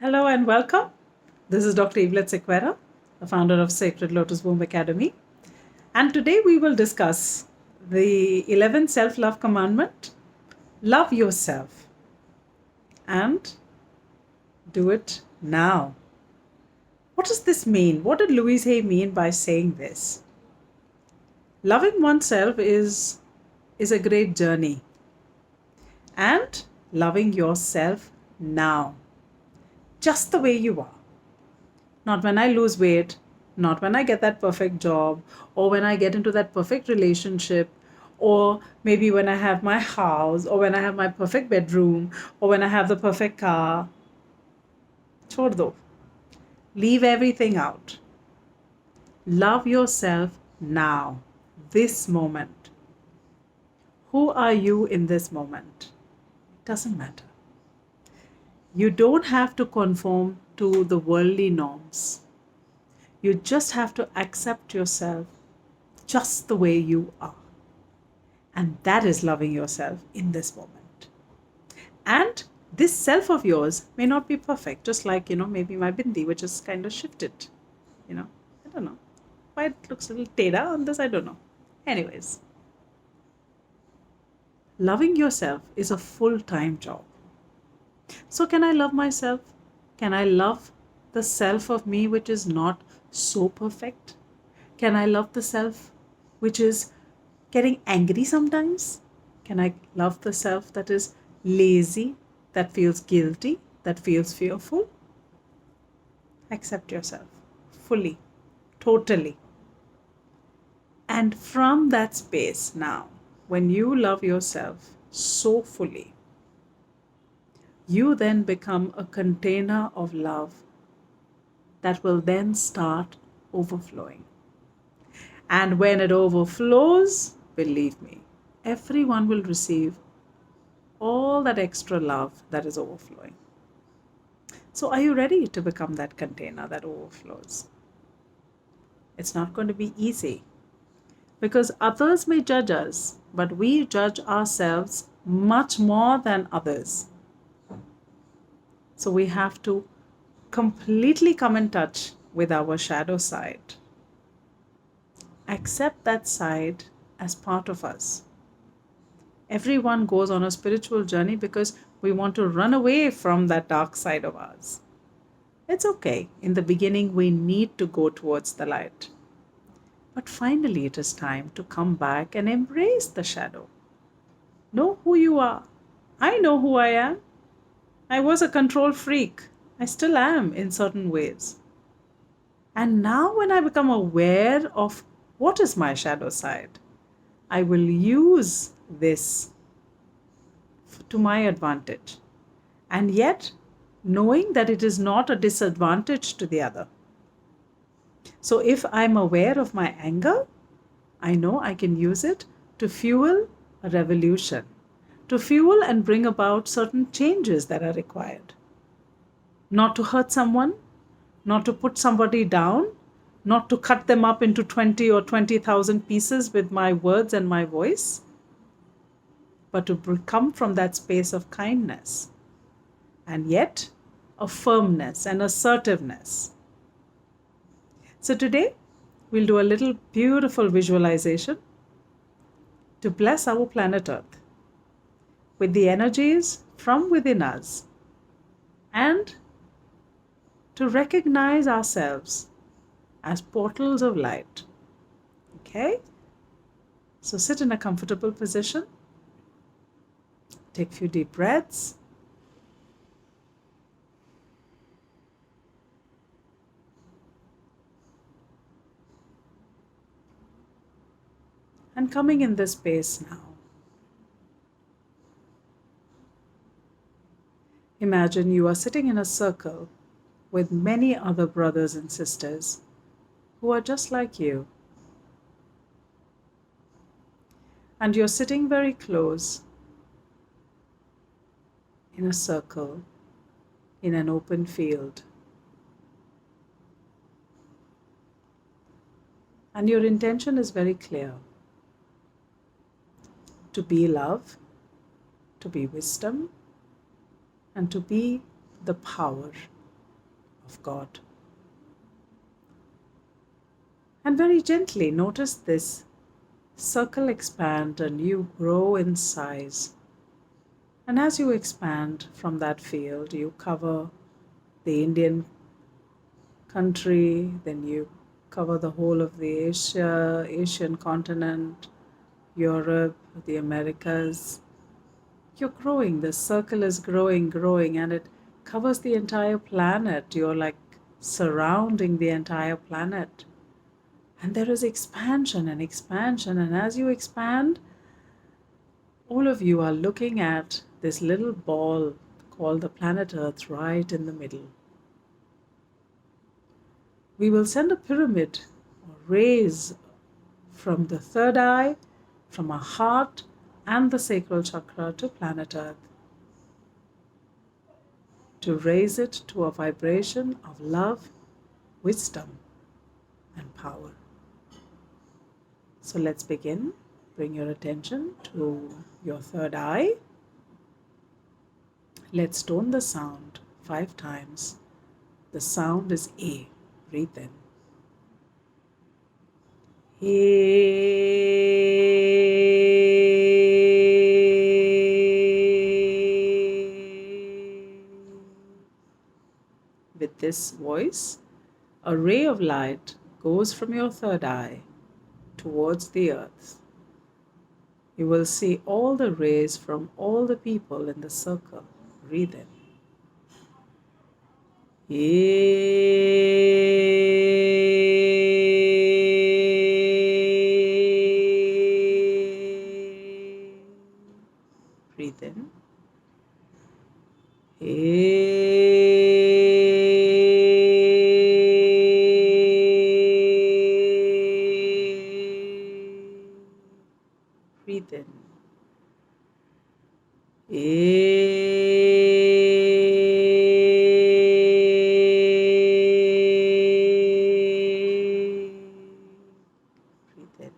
Hello and welcome. This is Dr. Evelet, the founder of Sacred Lotus Womb Academy. And today we will discuss the 11th self love commandment: love yourself and do it now. What does this mean? What did Louise Hay mean by saying this? Loving oneself is a great journey, and loving yourself now, just the way you are. Not when I lose weight, not when I get that perfect job, or when I get into that perfect relationship, or maybe when I have my house, or when I have my perfect bedroom, or when I have the perfect car. Chhod do. Leave everything out. Love yourself now, this moment. Who are you in this moment? It doesn't matter. You don't have to conform to the worldly norms. You just have to accept yourself just the way you are. And that is loving yourself in this moment. And this self of yours may not be perfect, just like, maybe my bindi, which is kind of shifted. I don't know. Why it looks a little teda on this, I don't know. Anyways, loving yourself is a full-time job. So can I love myself? Can I love the self of me which is not so perfect? Can I love the self which is getting angry sometimes? Can I love the self that is lazy, that feels guilty, that feels fearful? Accept yourself fully, totally. And from that space now, when you love yourself so fully, you then become a container of love that will then start overflowing. And when it overflows, believe me, everyone will receive all that extra love that is overflowing. So are you ready to become that container that overflows? It's not going to be easy because others may judge us, but we judge ourselves much more than others. So we have to completely come in touch with our shadow side. Accept that side as part of us. Everyone goes on a spiritual journey because we want to run away from that dark side of ours. It's okay. In the beginning, we need to go towards the light. But finally, it is time to come back and embrace the shadow. Know who you are. I know who I am. I was a control freak. I still am in certain ways. And now when I become aware of what is my shadow side, I will use this to my advantage. And yet, knowing that it is not a disadvantage to the other. So if I'm aware of my anger, I know I can use it to fuel a revolution, to fuel and bring about certain changes that are required. Not to hurt someone, not to put somebody down, not to cut them up into 20 or 20,000 pieces with my words and my voice, but to come from that space of kindness and yet a firmness and assertiveness. So today, we'll do a little beautiful visualization to bless our planet Earth with the energies from within us and to recognize ourselves as portals of light. Okay? So sit in a comfortable position. Take a few deep breaths. And coming in this space now, imagine you are sitting in a circle with many other brothers and sisters who are just like you. And you're sitting very close in a circle in an open field. And your intention is very clear: to be love, to be wisdom, and to be the power. of God. And very gently notice this circle expand and you grow in size. And as you expand from that field, you cover the Indian country, then you cover the whole of the Asian continent, Europe, the Americas. You're growing, the circle is growing, and it covers the entire planet. You're like surrounding the entire planet. And there is expansion, and as you expand, all of you are looking at this little ball called the planet Earth right in the middle. We will send a pyramid or rays from the third eye, from our heart, and the sacral chakra to planet Earth to raise it to a vibration of love, wisdom, and power. So let's begin. Bring your attention to your third eye. Let's tone the sound 5 times. The sound is A. Breathe in. With this voice, a ray of light goes from your third eye towards the earth. You will see all the rays from all the people in the circle. Breathe in. Breathe in. Breathe in. Breathe in.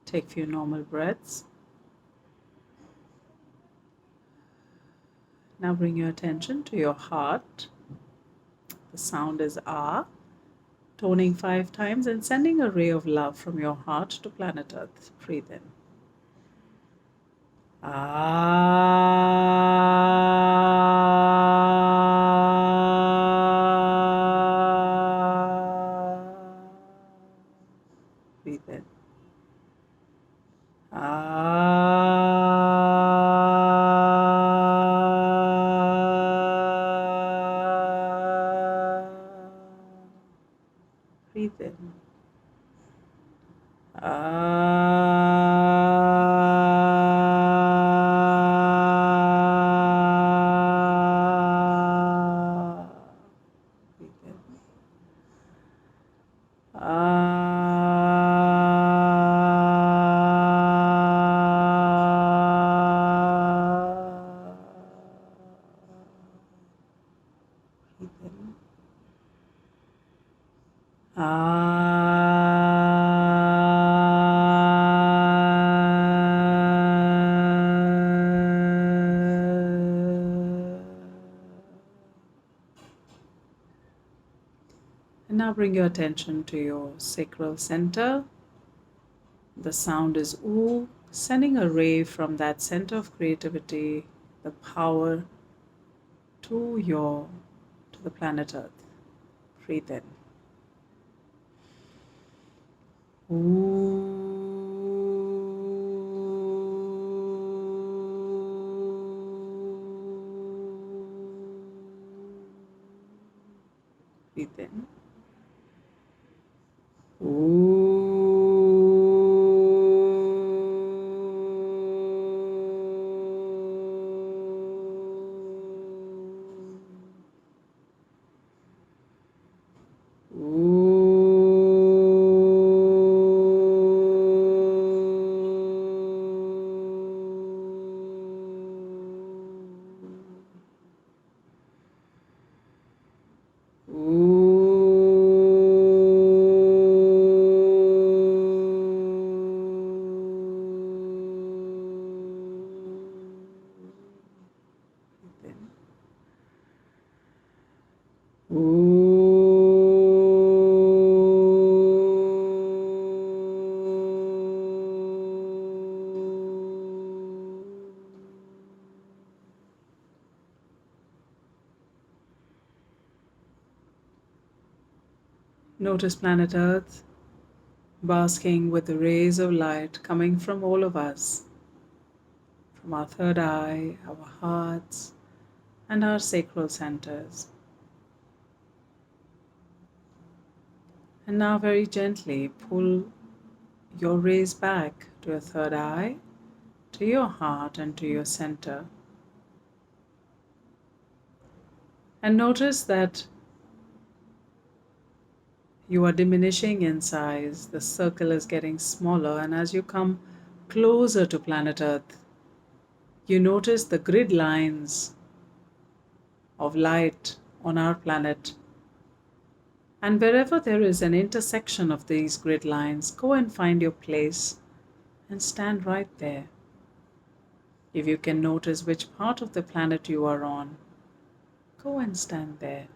Take a few normal breaths. Now bring your attention to your heart. The sound is Ah. Toning 5 times and sending a ray of love from your heart to planet Earth. Breathe in. Breathe in. Breathe in. Breathe in. Breathe in. And now bring your attention to your sacral center. The sound is Oo, sending a ray from that center of creativity, the power, to the planet Earth. Breathe in. Ooh. Breathe in. Notice planet Earth basking with the rays of light coming from all of us, from our third eye, our hearts, and our sacral centers. And now very gently pull your rays back to your third eye, to your heart, and to your center. And notice that you are diminishing in size. The circle is getting smaller, and as you come closer to planet Earth, you notice the grid lines of light on our planet. And wherever there is an intersection of these grid lines, go and find your place and stand right there. If you can notice which part of the planet you are on, go and stand there.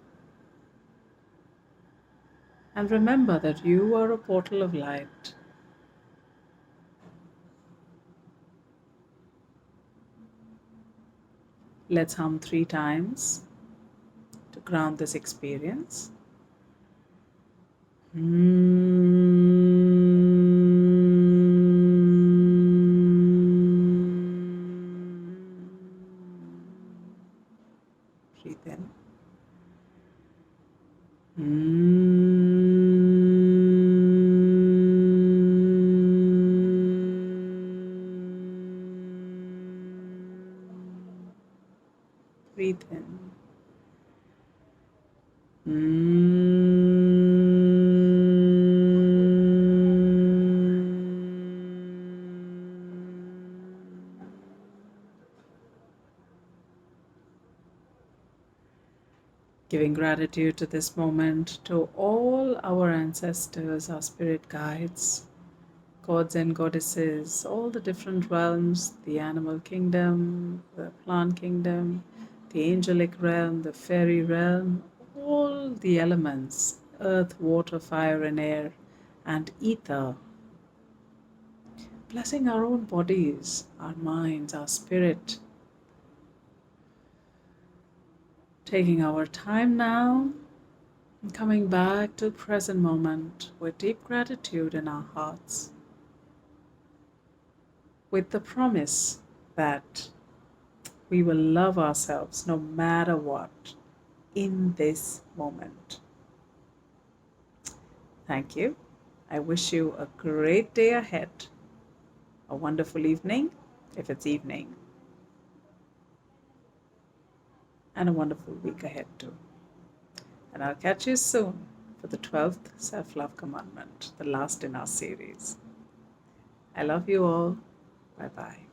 And remember that you are a portal of light. Let's hum 3 times to ground this experience. Breathe in. Breathe in. Giving gratitude to this moment, to all our ancestors, our spirit guides, gods and goddesses, all the different realms, the animal kingdom, the plant kingdom, the angelic realm, the fairy realm, all the elements, earth, water, fire and air, and ether. Blessing our own bodies, our minds, our spirit. Taking our time now and coming back to the present moment with deep gratitude in our hearts, with the promise that we will love ourselves no matter what in this moment. Thank you. I wish you a great day ahead, a wonderful evening, if it's evening, and a wonderful week ahead too. And I'll catch you soon for the 12th self-love commandment, the last in our series. I love you all. Bye-bye.